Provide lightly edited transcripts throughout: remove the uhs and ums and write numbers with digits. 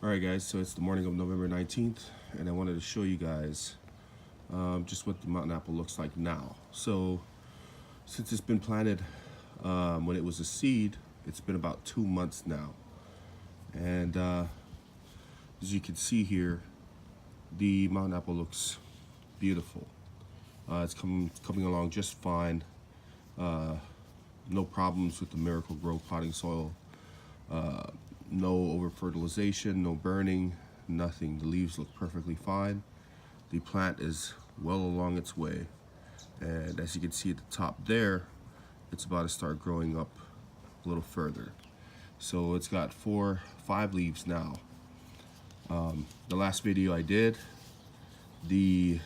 Alright guys, so it's the morning of November 19th and I wanted to show you guys just what the mountain apple looks like now. So since it's been planted when it was a seed, it's been about 2 months now. And as you can see here, the mountain apple looks beautiful. It's coming along just fine. No problems with the MIRACLE-GRO potting soil. No over fertilization, no burning, nothing. The leaves look perfectly fine. The plant is well along its way, and as you can see at the top there, it's about to start growing up a little further. So it's got 5 leaves now. The last video I did, the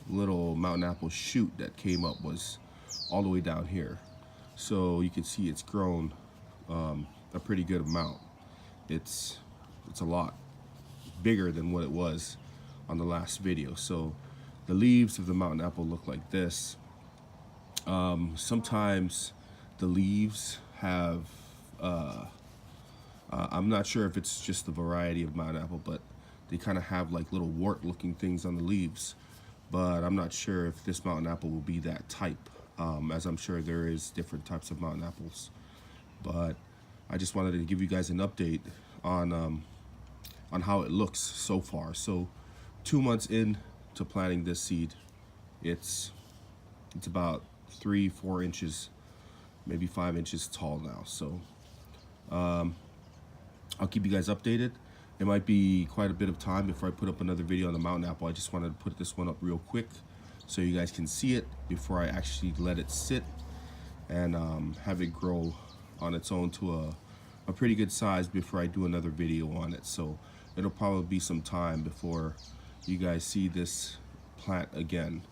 little mountain apple shoot that came up was all the way down here. So you can see it's grown a pretty good amount. It's a lot bigger than what it was on the last video. So the leaves of the mountain apple look like this. Sometimes the leaves have I'm not sure if it's just the variety of mountain apple, but they kind of have like little wart looking things on the leaves. But I'm not sure if this mountain apple will be that type, as I'm sure there is different types of mountain apples. But I just wanted to give you guys an update on how it looks so far. So 2 months into planting this seed, it's about 3-4 inches, maybe 5 inches tall now. So I'll keep you guys updated. It might be quite a bit of time before I put up another video on the mountain apple. I just wanted to put this one up real quick so you guys can see it before I actually let it sit and have it grow on its own to a pretty good size before I do another video on it. So it'll probably be some time before you guys see this plant again.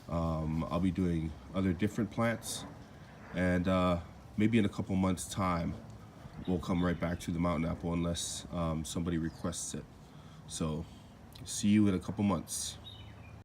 I'll be doing other different plants, and maybe in a couple months time we'll come right back to the mountain apple unless somebody requests it. So see you in a couple months.